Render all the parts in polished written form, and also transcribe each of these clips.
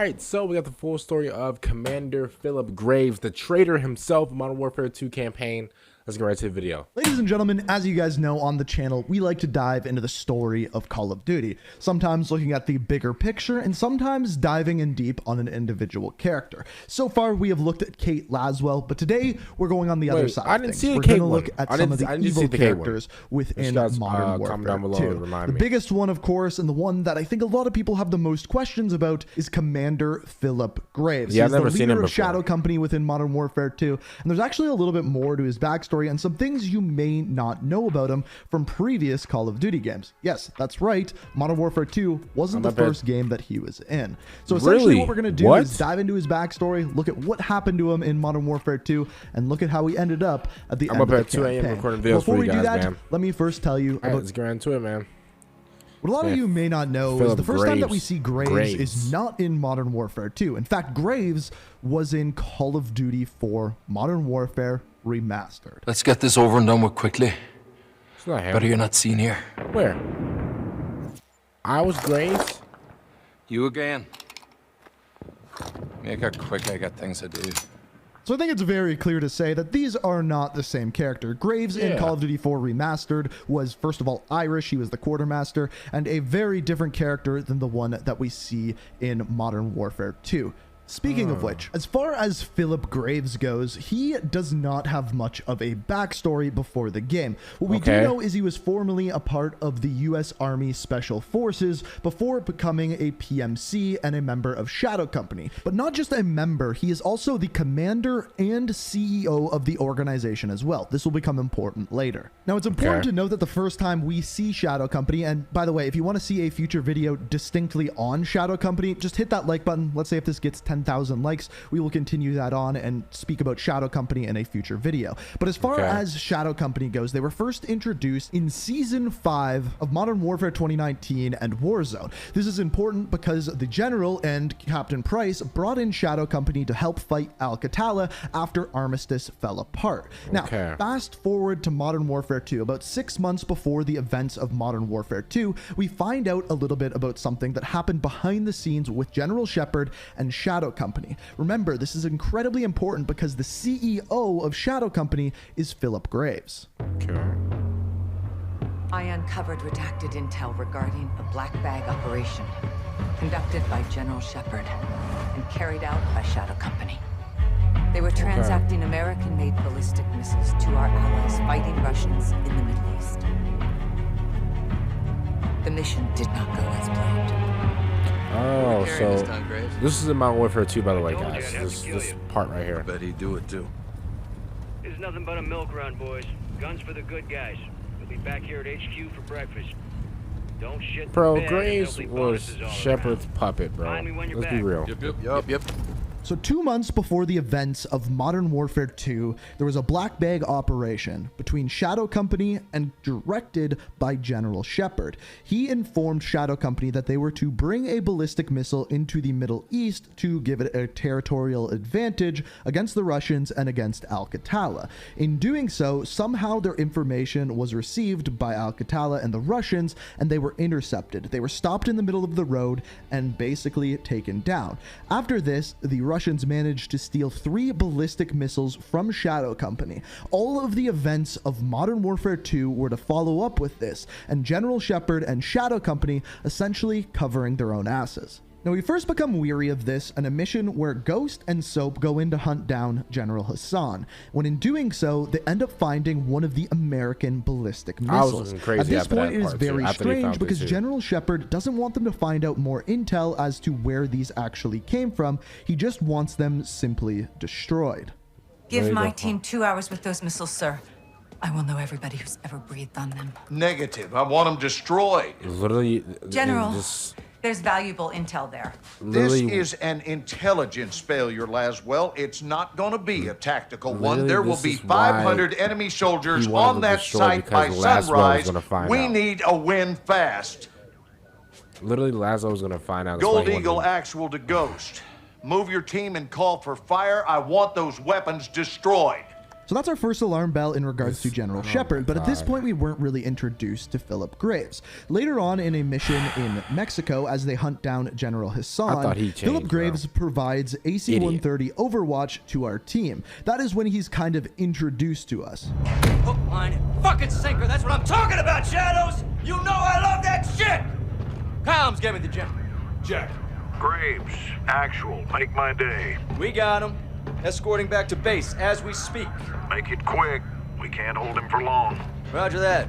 Alright, so we got the full story of Commander Phillip Graves, the traitor himself, Modern Warfare 2 campaign. Let's get right to the video. Ladies and gentlemen, as you guys know on the channel, we like to dive into the story of Call of Duty, sometimes looking at the bigger picture and sometimes diving in deep on an individual character. So far, we have looked at Kate Laswell, but today we're going on the other side. I didn't see the We're Kate going to one. look at some of the evil characters within Modern Warfare 2. The biggest one, of course, and the one that I think a lot of people have the most questions about is Commander Phillip Graves. Yeah, He's I've never the seen him leader of before. Shadow Company within Modern Warfare 2, and there's actually a little bit more to his backstory and some things you may not know about him from previous Call of Duty games. Yes, that's right. Modern Warfare 2 wasn't the first game that he was in. So essentially what we're going to do is dive into his backstory, look at what happened to him in Modern Warfare 2, and look at how he ended up at the end of the campaign. 2 a.m. recording videos Before for you we do guys, that, man. let me first tell you about... Let's get into it, man. What a lot of you may not know is the first time that we see Graves is not in Modern Warfare 2. In fact, Graves was in Call of Duty 4 Modern Warfare Remastered. Let's get this over and done with quickly. It's not him. Better you're not seen here. Where? I was Graves? You again. Make it quick, I got things to do. So I think it's very clear to say that these are not the same character. Graves in Call of Duty 4 Remastered was, first of all, Irish. He was the quartermaster, and a very different character than the one that we see in Modern Warfare 2. Speaking of which, as far as Phillip Graves goes, he does not have much of a backstory before the game. What we do know is he was formerly a part of the U.S. Army Special Forces before becoming a PMC and a member of Shadow Company. But not just a member, he is also the commander and CEO of the organization as well. This will become important later. Now, it's important to note that the first time we see Shadow Company, and by the way, if you want to see a future video distinctly on Shadow Company, just hit that like button. Let's say if this gets 10,000 likes, we will continue that on and speak about Shadow Company in a future video. But as far as Shadow Company goes, they were first introduced in Season 5 of Modern Warfare 2019 and Warzone. This is important because the General and Captain Price brought in Shadow Company to help fight Al-Qatala after Armistice fell apart. Now, fast forward to Modern Warfare 2, about 6 months before the events of Modern Warfare 2, we find out a little bit about something that happened behind the scenes with General Shepard and Shadow Company. Remember, this is incredibly important because the CEO of Shadow Company is Phillip Graves. I uncovered redacted intel regarding a black bag operation conducted by General Shepard and carried out by Shadow Company. They were transacting American-made ballistic missiles to our allies fighting Russians in the Middle East. The mission did not go as planned. Oh, so this is in Modern Warfare 2, by the way, guys. This part right here. I bet he'd do it too. It's nothing but a milk run, boys. Guns for the good guys. We'll be back here at HQ for breakfast. Don't shit the bed. Graves was Shepard's puppet, bro. Let's be real. Yep. So 2 months before the events of Modern Warfare 2, there was a black bag operation between Shadow Company and directed by General Shepard. He informed Shadow Company that they were to bring a ballistic missile into the Middle East to give it a territorial advantage against the Russians and against Al-Qatala. In doing so, somehow their information was received by Al-Qatala and the Russians, and they were intercepted. They were stopped in the middle of the road and basically taken down. After this, the Russians managed to steal 3 ballistic missiles from Shadow Company. All of the events of Modern Warfare 2 were to follow up with this, and General Shepard and Shadow Company essentially covering their own asses. Now, we first become weary of this in a mission where Ghost and Soap go in to hunt down General Hassan. When in doing so, they end up finding one of the American ballistic missiles. At this point, it is very strange because General Shepard doesn't want them to find out more intel as to where these actually came from. He just wants them simply destroyed. Give my team 2 hours with those missiles, sir. I will know everybody who's ever breathed on them. Negative. I want them destroyed. Literally, General, there's valuable intel there. This is an intelligence failure, Laswell. It's not going to be a tactical one. There will be 500 enemy soldiers on that site by sunrise. We need a win fast. Literally, Laszlo was going to find out. Gold Eagle actual to Ghost. Move your team and call for fire. I want those weapons destroyed. So that's our first alarm bell in regards to General Shepard, but at this point we weren't really introduced to Phillip Graves. Later on in a mission in Mexico, as they hunt down General Hassan, Phillip Graves provides AC-130 overwatch to our team. That is when he's kind of introduced to us. Hook, line, and fucking sinker, that's what I'm talking about, Shadows! You know I love that shit! Comms, give me the gem. Jack. Graves, actual, make my day. We got him. Escorting back to base as we speak. Make it quick. We can't hold him for long. Roger that.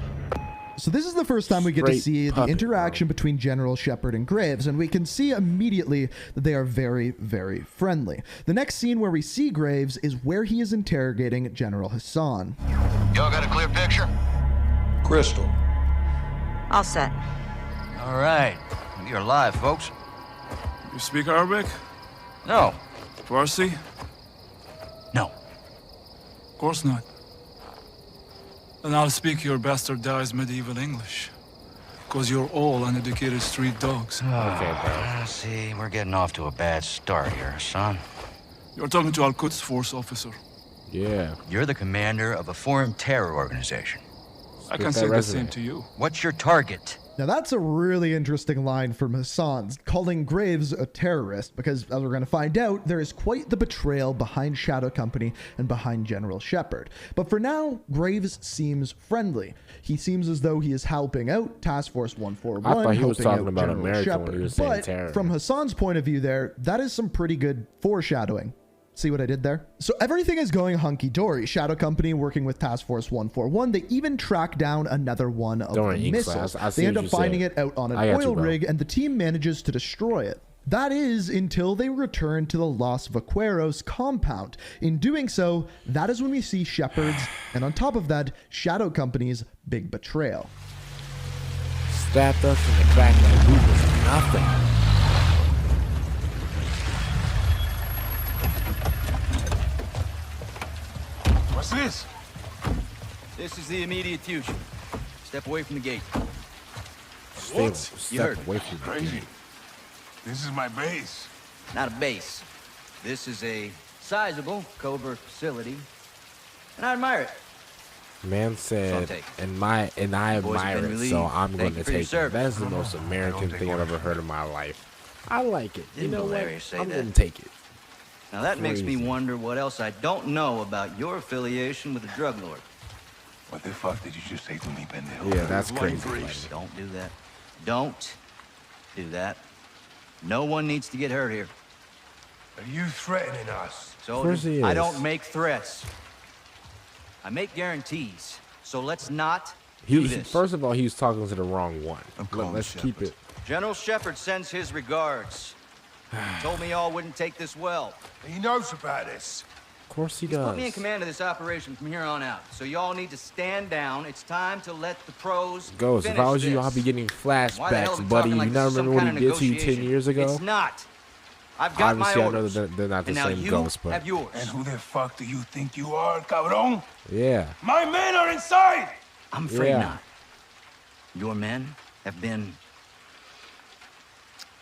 So this is the first time we get to see the interaction between General Shepard and Graves, and we can see immediately that they are very, very friendly. The next scene where we see Graves is where he is interrogating General Hassan. Y'all got a clear picture? Crystal. All set. All right. You're live, folks. You speak Arabic? No. Farsi? No. Of course not. Then I'll speak your bastardized medieval English. Because you're all uneducated street dogs. Okay, bro. See, we're getting off to a bad start here, son. You're talking to Al-Quds Force officer. Yeah. You're the commander of a foreign terror organization. I can say the same to you. What's your target? Now that's a really interesting line from Hassan, calling Graves a terrorist, because as we're going to find out, there is quite the betrayal behind Shadow Company and behind General Shepard. But for now, Graves seems friendly. He seems as though he is helping out Task Force 141. I thought he was talking about General America Shepard. when he was saying but terror. From Hassan's point of view there, that is some pretty good foreshadowing. See what I did there? So everything is going hunky-dory. Shadow Company working with Task Force 141. They even track down another one of the missiles. They end up finding it out on an oil rig, and the team manages to destroy it. That is until they return to the Los Vaqueros compound. In doing so, that is when we see Shepard's, and on top of that, Shadow Company's big betrayal. Stabbed us in the back like we was nothing. What's this? This is the immediate future. Step away from the gate. Step away from the Crazy. This is my base. Not a base. This is a sizable covert facility, and I admire it. Man said, and I admire it, so I'm going to take it. That's the most American thing I've ever heard in my life. I like it. You know what? I'm going to take it. Now that makes me wonder what else I don't know about your affiliation with the drug lord. What the fuck did you just say to me, pendejo? Yeah, that's crazy. Don't do that. Don't do that. No one needs to get hurt here. Are you threatening us? So I don't make threats. I make guarantees. So let's not do this. First of all, he was talking to the wrong one. Let's keep it. General Shepard sends his regards. He told me y'all wouldn't take this well. He knows about this. Of course he He's does. put me in command of this operation from here on out. So y'all need to stand down. It's time to let the pros Ghost, if I was you, I'll be getting flashbacks, buddy. You not remember what he did to you 10 years ago? It's not. I've got my orders. I know they're not the same Ghost, but... have yours. And who the fuck do you think you are, cabrón? Yeah. My men are inside! I'm afraid not. Your men have been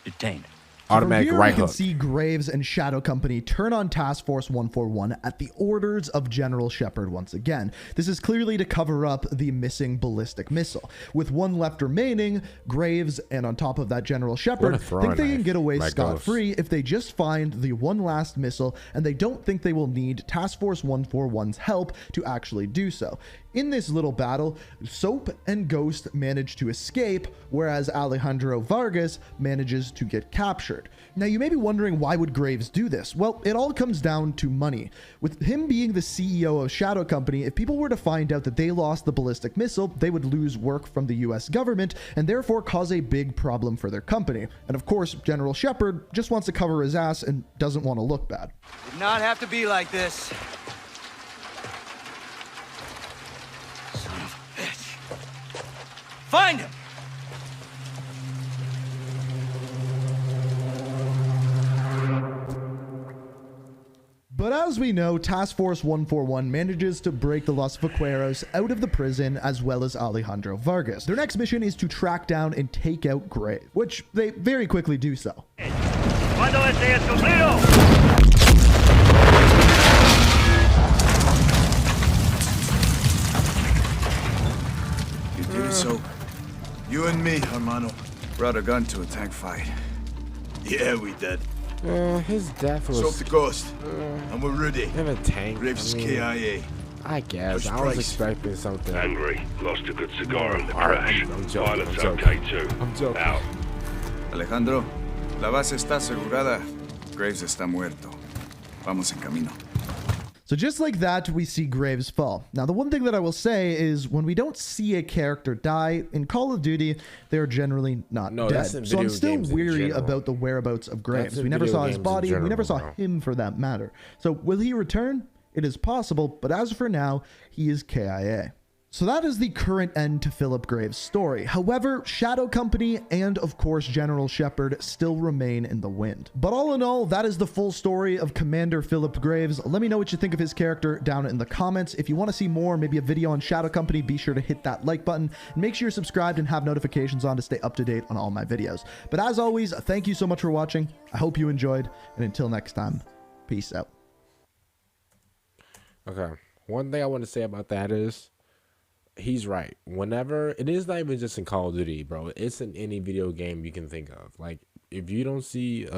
detained. Automatic From here, right we hook. can see Graves and Shadow Company turn on Task Force 141 at the orders of General Shepard once again. This is clearly to cover up the missing ballistic missile. With one left remaining, Graves and on top of that General Shepard think they can get away scot-free if they just find the one last missile, and they don't think they will need Task Force 141's help to actually do so. In this little battle, Soap and Ghost manage to escape, whereas Alejandro Vargas manages to get captured. Now, you may be wondering, why would Graves do this? Well, it all comes down to money. With him being the CEO of Shadow Company, if people were to find out that they lost the ballistic missile, they would lose work from the US government and therefore cause a big problem for their company. And of course, General Shepard just wants to cover his ass and doesn't want to look bad. Did not have to be like this. Son of a bitch. Find him! But as we know, Task Force 141 manages to break the Los Vaqueros out of the prison, as well as Alejandro Vargas. Their next mission is to track down and take out Graves, which they very quickly do so. ¿Cuándo ese es cumplido? me, hermano. Brought a gun to a tank fight. Yeah, we did. His death was... Off the coast. And we're ready. In a tank. Graves KIA. I guess. I was expecting something. Angry. Lost a good cigar in the crash. I'm joking. Pilot's okay too. I'm joking. Out. Alejandro, la base está asegurada. Graves está muerto. Vamos en camino. So just like that, we see Graves fall. Now, the one thing that I will say is when we don't see a character die in Call of Duty, they're generally not dead. So I'm still weary about the whereabouts of Graves. We never saw his body. We never saw him for that matter. So will he return? It is possible, but as for now, he is KIA. So that is the current end to Phillip Graves' story. However, Shadow Company and, of course, General Shepard still remain in the wind. But all in all, that is the full story of Commander Phillip Graves. Let me know what you think of his character down in the comments. If you want to see more, maybe a video on Shadow Company, be sure to hit that like button. And make sure you're subscribed and have notifications on to stay up to date on all my videos. But as always, thank you so much for watching. I hope you enjoyed. And until next time, peace out. Okay. One thing I want to say about that is, he's right. Whenever, it is not even just in Call of Duty, bro. It's in any video game you can think of. Like, if you don't see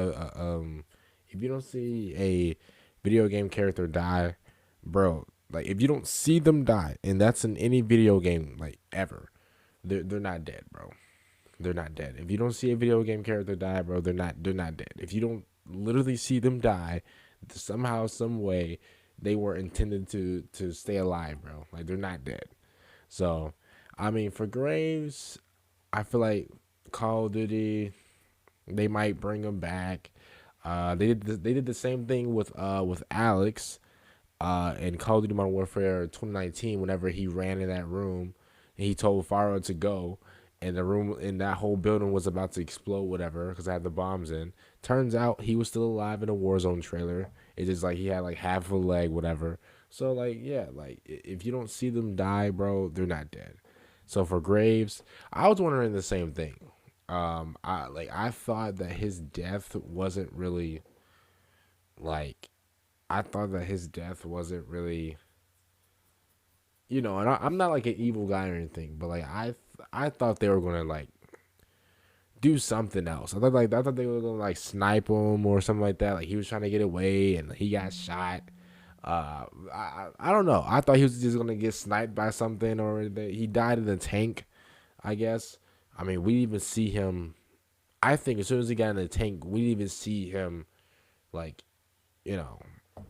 a video game character die, bro, like if you don't see them die, and that's in any video game like ever, they're not dead, bro. They're not dead. If you don't see a video game character die, bro, they're not dead. If you don't literally see them die, somehow, some way, they were intended to stay alive, bro. Like, they're not dead. So, I mean, for Graves, I feel like Call of Duty, they might bring him back. They did the same thing with Alex in Call of Duty Modern Warfare 2019. Whenever he ran in that room and he told Farah to go, and the room in that whole building was about to explode, whatever, because I had the bombs in. Turns out he was still alive in a Warzone trailer. It's just like he had like half a leg, whatever. So like, yeah, like if you don't see them die, bro, they're not dead. So for Graves, I was wondering the same thing. I thought that his death wasn't really you know, and I'm not like an evil guy or anything, but like I thought they were gonna like do something else. I thought they were gonna like snipe him or something like that. Like he was trying to get away and he got shot. I don't know. I thought he was just gonna get sniped by something, or that he died in the tank, I guess. I mean, we didn't even see him. I think as soon as he got in the tank, we didn't even see him, like, you know,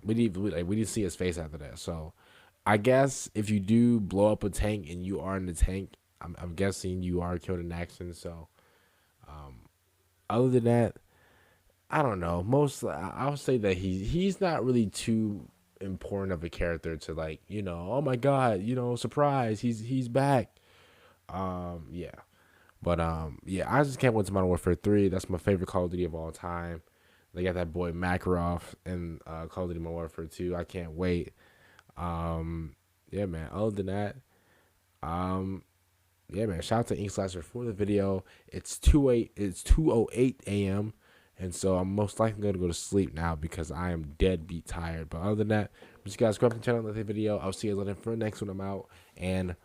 we didn't see his face after that. So I guess if you do blow up a tank and you are in the tank, I'm guessing you are killed in action. So, other than that, I don't know. I'll say that he's not really too important of a character to like, you know, oh my god, you know, surprise, he's back. Yeah, but yeah, I just can't wait to Modern Warfare 3. That's my favorite Call of Duty of all time. They got that boy Makarov in Call of Duty Modern Warfare 2. I can't wait. Yeah, man. Other than that, yeah, man. Shout out to Inkslasher for the video. It's 2:08 a.m. and so I'm most likely going to go to sleep now because I am deadbeat tired. But other than that, just guys, subscribe to the channel, like the video. I'll see you later for the next one. I'm out, and